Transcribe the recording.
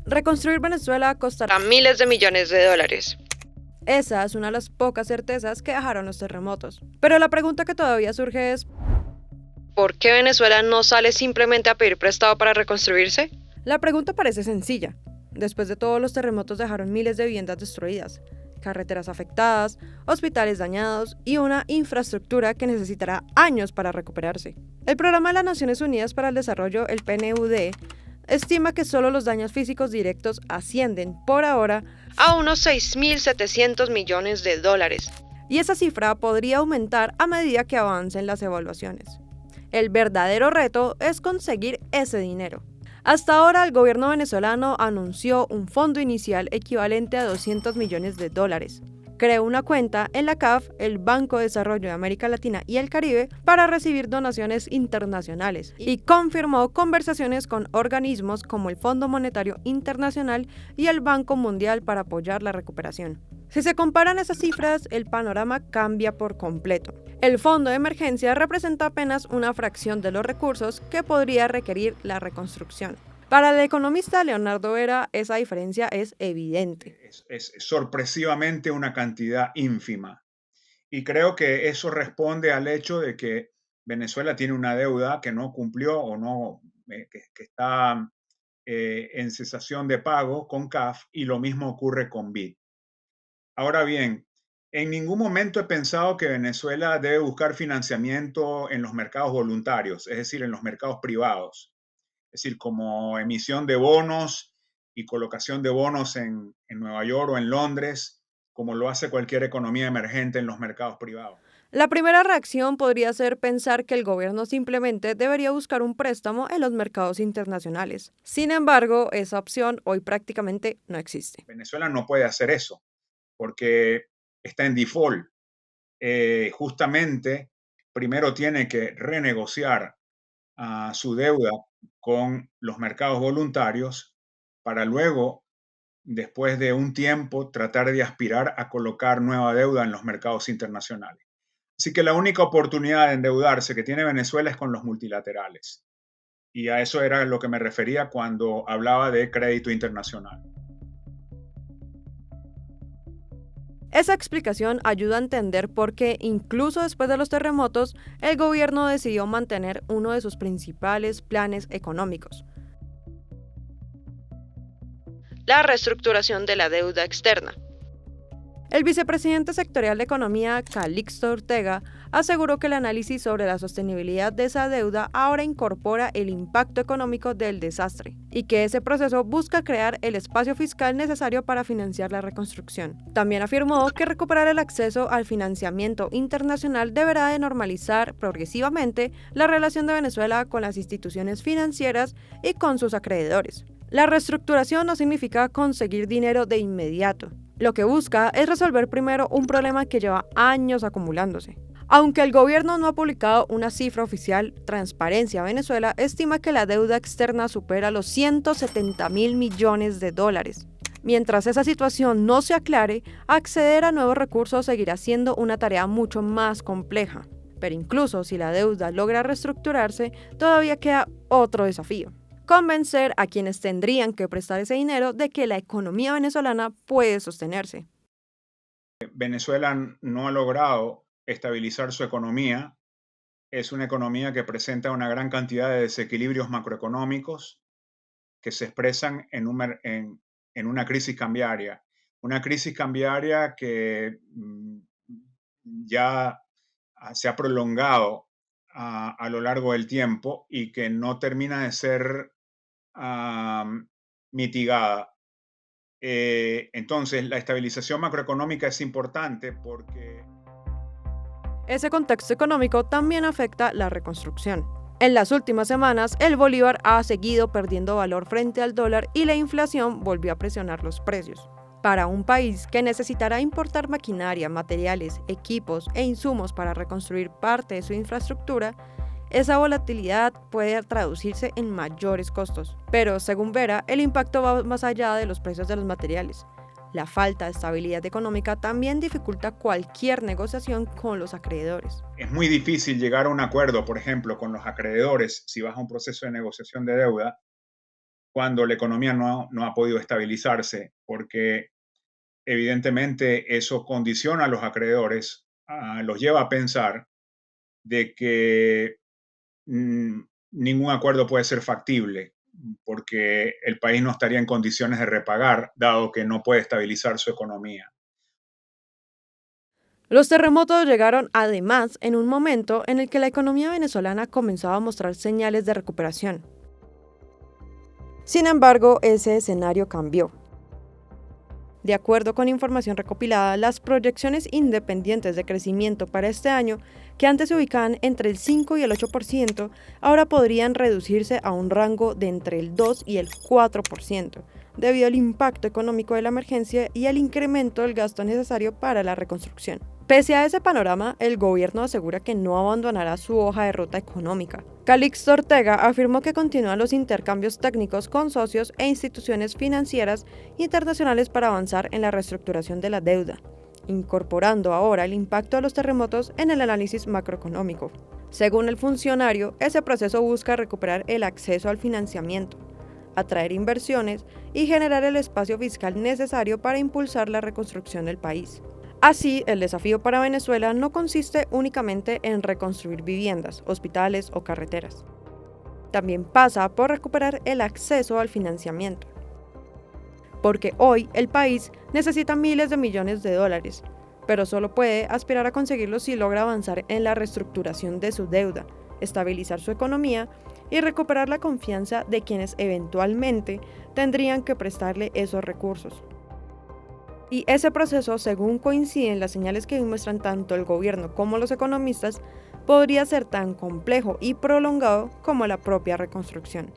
Reconstruir Venezuela costará A miles de millones de dólares. Esa es una de las pocas certezas que dejaron los terremotos. Pero la pregunta que todavía surge es, ¿Por qué Venezuela no sale simplemente a pedir prestado para reconstruirse? la pregunta parece sencilla. Después de todo, los terremotos dejaron miles de viviendas destruidas, carreteras afectadas, hospitales dañados y una infraestructura que necesitará años para recuperarse. El Programa de las Naciones Unidas para el Desarrollo, el PNUD, estima que solo los daños físicos directos ascienden, por ahora, A unos 6.700 millones de dólares. y esa cifra podría aumentar a medida que avancen las evaluaciones. El verdadero reto es conseguir ese dinero. Hasta ahora, el gobierno venezolano anunció un fondo inicial equivalente a 200 millones de dólares. Creó una cuenta en la CAF, el Banco de Desarrollo de América Latina y el Caribe, para recibir donaciones internacionales y confirmó conversaciones con organismos como el Fondo Monetario Internacional y el Banco Mundial para apoyar la recuperación. Si se comparan esas cifras, el panorama cambia por completo. El fondo de emergencia representa apenas una fracción de los recursos que podría requerir la reconstrucción. Para el economista Leonardo Vera, esa diferencia es evidente. Es sorpresivamente una cantidad ínfima. Y creo que eso responde al hecho de que Venezuela tiene una deuda que no cumplió o no, que está en cesación de pago con CAF, y lo mismo ocurre con BID. Ahora bien, en ningún momento he pensado que Venezuela debe buscar financiamiento en los mercados voluntarios, es decir, en los mercados privados, es decir, como emisión de bonos y colocación de bonos en Nueva York o en Londres, como lo hace cualquier economía emergente en los mercados privados. La primera reacción podría ser pensar que el gobierno simplemente debería buscar un préstamo en los mercados internacionales. Sin embargo, esa opción hoy prácticamente no existe. Venezuela no puede hacer eso porque está en default. Justamente, primero tiene que renegociar su deuda con los mercados voluntarios para luego, después de un tiempo, tratar de aspirar a colocar nueva deuda en los mercados internacionales. Así que la única oportunidad de endeudarse que tiene Venezuela es con los multilaterales. Y a eso era lo que me refería cuando hablaba de crédito internacional. Esa explicación ayuda a entender por qué, incluso después de los terremotos, el gobierno decidió mantener uno de sus principales planes económicos: La reestructuración de la deuda externa. el vicepresidente sectorial de Economía, Calixto Ortega, aseguró que el análisis sobre la sostenibilidad de esa deuda ahora incorpora el impacto económico del desastre y que ese proceso busca crear el espacio fiscal necesario para financiar la reconstrucción. También afirmó que recuperar el acceso al financiamiento internacional deberá de normalizar progresivamente la relación de Venezuela con las instituciones financieras y con sus acreedores. La reestructuración no significa conseguir dinero de inmediato. Lo que busca es resolver primero un problema que lleva años acumulándose. Aunque el gobierno no ha publicado una cifra oficial, Transparencia Venezuela estima que la deuda externa supera los 170.000 millones de dólares. Mientras esa situación no se aclare, acceder a nuevos recursos seguirá siendo una tarea mucho más compleja. Pero incluso si la deuda logra reestructurarse, todavía queda otro desafío: convencer a quienes tendrían que prestar ese dinero de que la economía venezolana puede sostenerse. Venezuela no ha logrado estabilizar su economía. Es una economía que presenta una gran cantidad de desequilibrios macroeconómicos que se expresan en una crisis cambiaria. Una crisis cambiaria que ya se ha prolongado a lo largo del tiempo y que no termina de ser mitigada. Entonces, la estabilización macroeconómica es importante porque Ese contexto económico también afecta la reconstrucción. En las últimas semanas, el bolívar ha seguido perdiendo valor frente al dólar y la inflación volvió a presionar los precios. Para un país que necesitará importar maquinaria, materiales, equipos e insumos para reconstruir parte de su infraestructura, esa volatilidad puede traducirse en mayores costos. Pero, según Vera, el impacto va más allá de los precios de los materiales. La falta de estabilidad económica también dificulta cualquier negociación con los acreedores. es muy difícil llegar a un acuerdo, por ejemplo, con los acreedores si vas a un proceso de negociación de deuda, cuando la economía no ha podido estabilizarse, porque evidentemente eso condiciona a los acreedores, los lleva a pensar de que mm, ningún acuerdo puede ser factible, porque el país no estaría en condiciones de repagar, dado que no puede estabilizar su economía. Los terremotos llegaron además en un momento en el que la economía venezolana comenzaba a mostrar señales de recuperación. Sin embargo, ese escenario cambió. De acuerdo con información recopilada, las proyecciones independientes de crecimiento para este año, que antes se ubicaban entre el 5 y el 8%, ahora podrían reducirse a un rango de entre el 2 y el 4%, debido al impacto económico de la emergencia y al incremento del gasto necesario para la reconstrucción. Pese a ese panorama, el gobierno asegura que no abandonará su hoja de ruta económica. Calixto Ortega afirmó que continúan los intercambios técnicos con socios e instituciones financieras internacionales para avanzar en la reestructuración de la deuda, incorporando ahora el impacto de los terremotos en el análisis macroeconómico. Según el funcionario, ese proceso busca recuperar el acceso al financiamiento, atraer inversiones y generar el espacio fiscal necesario para impulsar la reconstrucción del país. Así, el desafío para Venezuela no consiste únicamente en reconstruir viviendas, hospitales o carreteras. También pasa por recuperar el acceso al financiamiento. Porque hoy el país necesita miles de millones de dólares, pero solo puede aspirar a conseguirlos si logra avanzar en la reestructuración de su deuda, estabilizar su economía y recuperar la confianza de quienes eventualmente tendrían que prestarle esos recursos. Y ese proceso, según coinciden las señales que muestran tanto el gobierno como los economistas, podría ser tan complejo y prolongado como la propia reconstrucción.